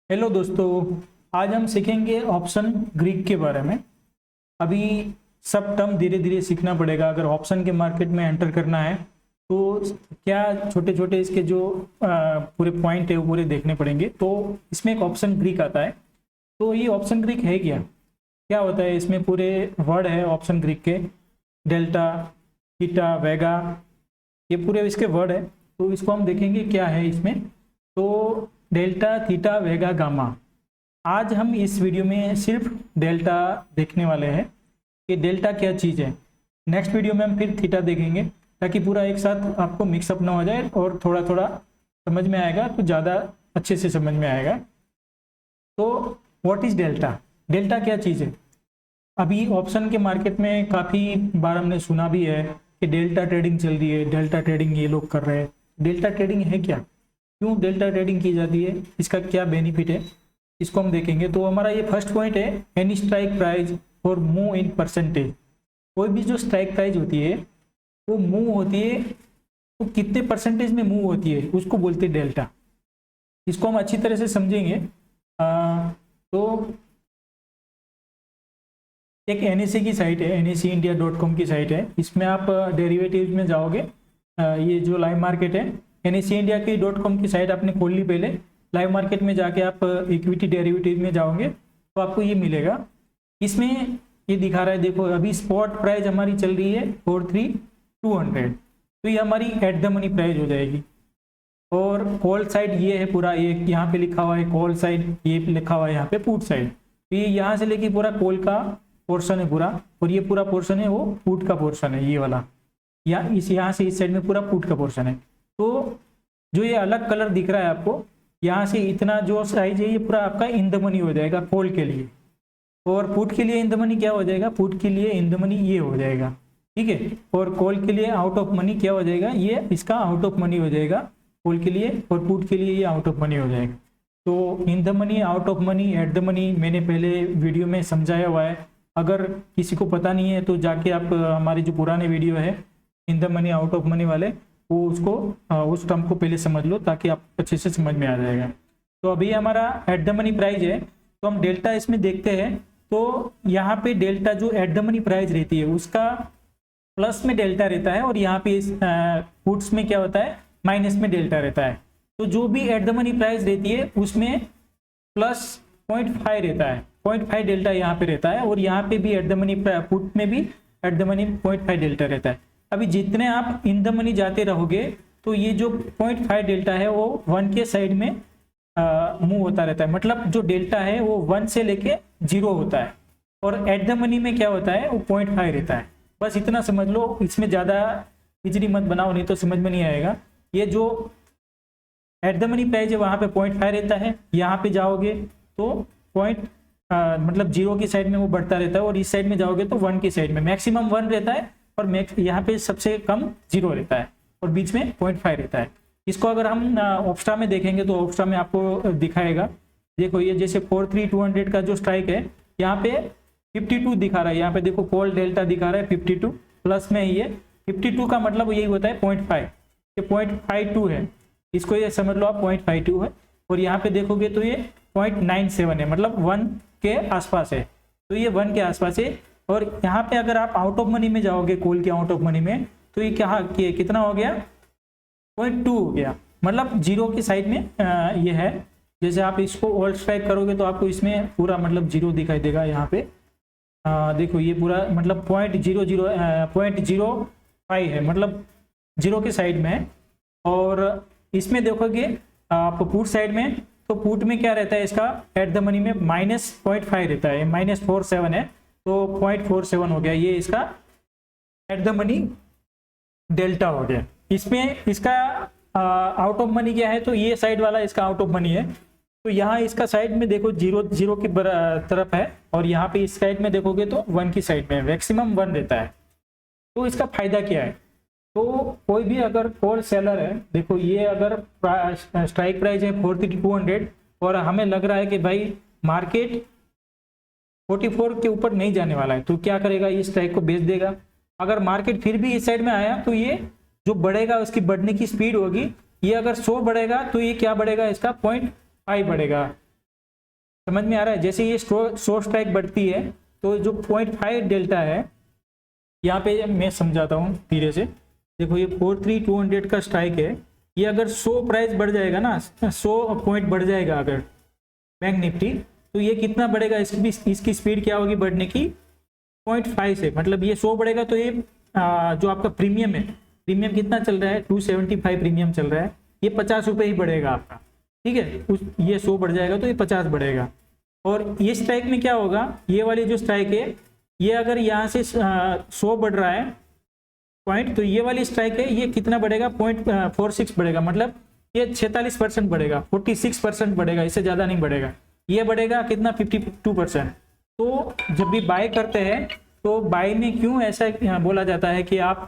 Hello दोस्तों, आज हम सीखेंगे ऑप्शन ग्रीक के बारे में। अभी सब टर्म धीरे धीरे सीखना पड़ेगा अगर ऑप्शन के मार्केट में एंटर करना है। तो क्या छोटे छोटे इसके जो पूरे पॉइंट है वो पूरे देखने पड़ेंगे। तो इसमें एक ऑप्शन ग्रीक आता है। तो ये ऑप्शन ग्रीक है क्या क्या होता है? इसमें पूरे वर्ड है ऑप्शन ग्रीक के, डेल्टा, थीटा, वेगा, ये पूरे इसके वर्ड है। तो इसको हम देखेंगे क्या है इसमें। तो डेल्टा, थीटा, वेगा, गामा, आज हम इस वीडियो में सिर्फ डेल्टा देखने वाले हैं कि डेल्टा क्या चीज़ है। नेक्स्ट वीडियो में हम फिर थीटा देखेंगे ताकि पूरा एक साथ आपको मिक्सअप ना हो जाए और थोड़ा थोड़ा समझ में आएगा तो ज़्यादा अच्छे से समझ में आएगा। तो व्हाट इज़ डेल्टा? डेल्टा क्या चीज़ है? अभी ऑप्शन के मार्केट में काफ़ी बार हमने सुना भी है कि डेल्टा ट्रेडिंग चल रही है, डेल्टा ट्रेडिंग ये लोग कर रहे हैं। डेल्टा ट्रेडिंग है क्या? क्यों डेल्टा ट्रेडिंग की जाती है? इसका क्या बेनिफिट है? इसको हम देखेंगे। तो हमारा ये फर्स्ट पॉइंट है, एनी स्ट्राइक प्राइस और मूव इन परसेंटेज। कोई भी जो स्ट्राइक प्राइस होती है वो मूव होती है तो कितने परसेंटेज में मूव होती है उसको बोलते हैं डेल्टा। इसको हम अच्छी तरह से समझेंगे। तो एक NSE की साइट है, NSEindia.com की साइट है। इसमें आप डेरिवेटिव्स में जाओगे, ये जो लाइव मार्केट है NSEindia.com की साइट आपने खोल ली। पहले लाइव मार्केट में जाके आप इक्विटी डेरिवेटिव में जाओगे तो आपको ये मिलेगा। इसमें ये दिखा रहा है, देखो अभी स्पॉट प्राइस हमारी चल रही है 43,200। तो ये हमारी एट द मनी प्राइस हो जाएगी। और कॉल साइड ये है पूरा, एक यहाँ पे लिखा हुआ है कॉल साइड, ये लिखा हुआ है यहाँ पे पुट साइड। तो ये यहाँ से लेके पूरा कॉल का पोर्शन है पूरा, और ये पूरा पोर्शन है वो पुट का पोर्शन है, ये वाला। या इस यहाँ से इस साइड में पूरा पुट का पोर्शन है। तो जो ये अलग कलर दिख रहा है आपको, यहाँ से इतना जो साइज है ये पूरा आपका इन द मनी हो जाएगा कॉल के लिए। और पुट के लिए इन द मनी क्या हो जाएगा? पुट के लिए इन द मनी ये हो जाएगा, ठीक है। और कॉल के लिए आउट ऑफ मनी क्या हो जाएगा? ये इसका आउट ऑफ मनी हो जाएगा कॉल के लिए, और पुट के लिए ये आउट ऑफ मनी हो जाएगा। तो in the money, out of money, at the money मैंने पहले वीडियो में समझाया हुआ है। अगर किसी को पता नहीं है तो जाके आप हमारे जो पुराने वीडियो है in the money, out of money वाले, वो उसको उस टर्म को पहले समझ लो ताकि आप अच्छे से समझ में आ जाएगा। तो अभी हमारा एट द मनी प्राइस है, तो हम डेल्टा इसमें देखते हैं। तो यहाँ पे डेल्टा जो एट द मनी प्राइस रहती है उसका प्लस में डेल्टा रहता है, और यहाँ पे पुट्स में क्या होता है? माइनस में डेल्टा रहता है। तो जो भी एट द मनी प्राइस रहती है उसमें प्लस 0.5 रहता है, 0.5 डेल्टा यहाँ पे रहता है। और यहाँ पे भी एट द मनी पुट में भी एट द मनी 0.5 डेल्टा रहता है। अभी जितने आप इन द मनी जाते रहोगे तो ये जो 0.5 डेल्टा है वो 1 के साइड में मूव होता रहता है। मतलब जो डेल्टा है वो 1 से लेके 0 होता है, और एट द मनी में क्या होता है? वो 0.5 रहता है। बस इतना समझ लो, इसमें ज़्यादा खिचड़ी मत बनाओ नहीं तो समझ में नहीं आएगा। ये जो एट द मनी प्राइस है वहाँ पे 0.5 रहता है, यहाँ पे जाओगे तो मतलब 0 की साइड में वो बढ़ता रहता है, और इस साइड में जाओगे तो 1 की साइड में मैक्सिमम 1 रहता है, और यहाँ पे सबसे कम 0 रहता है, और बीच में 0.5 रहता है। इसको अगर हम ऑप्स्ट्रा में देखेंगे तो ऑप्स्ट्रा में आपको दिखाएगा। देखो ये जैसे 43,200 का जो स्ट्राइक है यहाँ पे 52 दिखा रहा है। यहाँ पे देखो कॉल डेल्टा दिखा रहा है 52 प्लस में, ये 52 का मतलब यही होता है 0.5, ये 0.52 है। इसको ये समझ लो आप 0.52 है। और यहाँ पे देखोगे तो ये 0.97 है, मतलब 1 के आसपास है। तो ये 1 के आसपास है। और यहाँ पे अगर आप आउट ऑफ मनी में जाओगे, कॉल के आउट ऑफ मनी में, तो ये कितना हो गया? 0.2 हो गया, मतलब 0 की साइड में ये है। जैसे आप इसको ऑल स्ट्राइक करोगे तो आपको इसमें पूरा मतलब 0 दिखाई देगा। यहाँ पे देखो ये पूरा मतलब 0.05 है, मतलब 0 के साइड में है। और इसमें देखोगे आप पुट साइड में, तो पुट में क्या रहता है? इसका एट द मनी में -0.5 रहता है, -47 है, तो 0.47 हो गया। ये इसका एट द मनी डेल्टा हो गया। इसमें इसका आउट ऑफ मनी क्या है? तो ये साइड वाला इसका आउट ऑफ मनी है। तो यहाँ इसका साइड में देखो 0 की तरफ है, और यहाँ पे इस साइड में देखोगे तो 1 की साइड में मैक्सिमम 1 रहता है। तो इसका फायदा क्या है? तो कोई भी अगर कॉल सेलर है, देखो ये अगर स्ट्राइक प्राइस है 43,200 और हमें लग रहा है कि भाई मार्केट 44 के ऊपर नहीं जाने वाला है, तो क्या करेगा? ये स्ट्राइक को बेच देगा। अगर मार्केट फिर भी इस साइड में आया तो ये जो बढ़ेगा उसकी बढ़ने की स्पीड होगी, ये अगर 100 बढ़ेगा तो ये क्या बढ़ेगा? इसका 0.5 बढ़ेगा। समझ में आ रहा है। जैसे ये शॉर्ट स्ट्राइक बढ़ती है तो जो 0.5 डेल्टा है, यहाँ पे मैं समझाता हूँ धीरे से। देखो ये 43200 का स्ट्राइक है, ये अगर 100 प्राइस बढ़ जाएगा ना, 100 पॉइंट बढ़ जाएगा अगर बैंक निफ्टी, तो ये कितना बढ़ेगा, इसकी स्पीड क्या होगी बढ़ने की, 0.5 से। मतलब ये 100 बढ़ेगा तो ये जो आपका प्रीमियम है, प्रीमियम कितना चल रहा है, 275 प्रीमियम चल रहा है, ये 50 रुपये ही बढ़ेगा आपका, ठीक है। ये 100 बढ़ जाएगा तो ये 50 बढ़ेगा। और ये स्ट्राइक में क्या होगा, ये वाली जो स्ट्राइक है, ये अगर यहाँ से 100 बढ़ रहा है पॉइंट, तो ये वाली स्ट्राइक है, ये कितना बढ़ेगा, 0.46 बढ़ेगा। मतलब ये 46% बढ़ेगा, 46% बढ़ेगा, इससे ज़्यादा नहीं बढ़ेगा। ये बढ़ेगा कितना, 52%। तो जब भी बाय करते हैं तो बाय में क्यों ऐसा बोला जाता है कि आप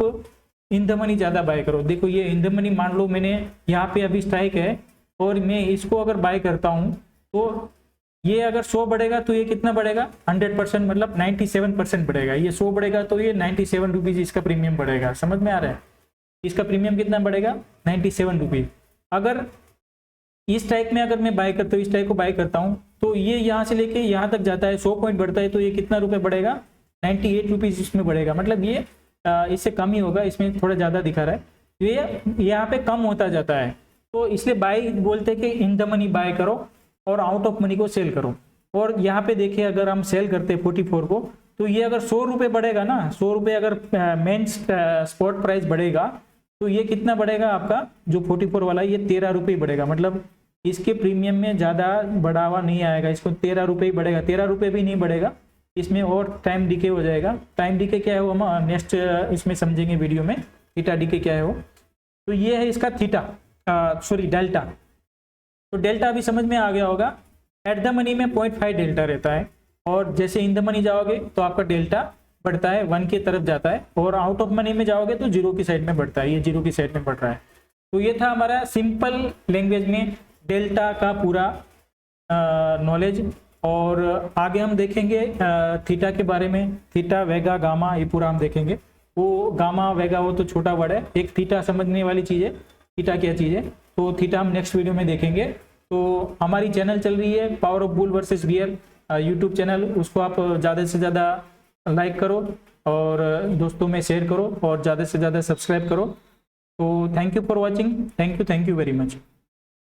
इन द मनी ज़्यादा बाय करो। देखो ये इन द मनी, मान लो मैंने यहाँ पे अभी स्ट्राइक है और मैं इसको अगर बाय करता हूँ, तो ये अगर 100 बढ़ेगा तो ये कितना बढ़ेगा, 100%, मतलब 97% बढ़ेगा। ये 100 बढ़ेगा तो ये 97 रुपीज़ इसका प्रीमियम बढ़ेगा। समझ में आ रहा है, इसका प्रीमियम कितना बढ़ेगा, 97 रुपीज़। अगर इस स्ट्राइक में अगर मैं बाय करता हूँ, इस स्ट्राइक को बाय करता हूँ, तो ये यहाँ से लेके यहाँ तक जाता है, 100 पॉइंट बढ़ता है, तो ये कितना रुपये बढ़ेगा, 98 रुपीज़ इसमें बढ़ेगा। मतलब ये इससे कम ही होगा, इसमें थोड़ा ज़्यादा दिखा रहा है, ये यहाँ पे कम होता जाता है। तो इसलिए बाय बोलते हैं कि इन द मनी बाय करो और आउट ऑफ मनी को सेल करो। और यहाँ पे देखिए अगर हम सेल करते हैं 44 को, तो ये अगर 100 रुपये बढ़ेगा ना, 100 रुपये अगर मेन स्पॉट प्राइस बढ़ेगा, तो ये कितना बढ़ेगा आपका, जो 44 वाला ये 13 रुपये बढ़ेगा। मतलब इसके प्रीमियम में ज़्यादा बढ़ावा नहीं आएगा, इसको 13 रुपये ही बढ़ेगा, 13 रुपये भी नहीं बढ़ेगा, इसमें और टाइम डिके हो जाएगा। टाइम डिके क्या है वो हम नेक्स्ट इसमें समझेंगे वीडियो में, थीटा डिके क्या है वो। तो ये है इसका थीटा, सॉरी डेल्टा। तो डेल्टा अभी समझ में आ गया होगा। एट द मनी में 0.5 डेल्टा रहता है, और जैसे इन द मनी जाओगे तो आपका डेल्टा बढ़ता है, 1 की तरफ जाता है, और आउट ऑफ मनी में जाओगे तो 0 की साइड में बढ़ता है, ये 0 की साइड में बढ़ रहा है। तो ये था हमारा सिंपल लैंग्वेज में डेल्टा का पूरा नॉलेज। और आगे हम देखेंगे थीटा के बारे में, थीटा वेगा गामा ये पूरा हम देखेंगे। वो गामा वेगा वो तो छोटा वर्ड है, एक थीटा समझने वाली चीज़ है, थीटा क्या चीज़ है, तो थीटा हम नेक्स्ट वीडियो में देखेंगे। तो हमारी चैनल चल रही है power of bull versus bear YouTube channel, उसको आप ज़्यादा से ज़्यादा लाइक करो और दोस्तों में शेयर करो और ज़्यादा से ज़्यादा सब्सक्राइब करो। तो thank you for watching, thank you very much.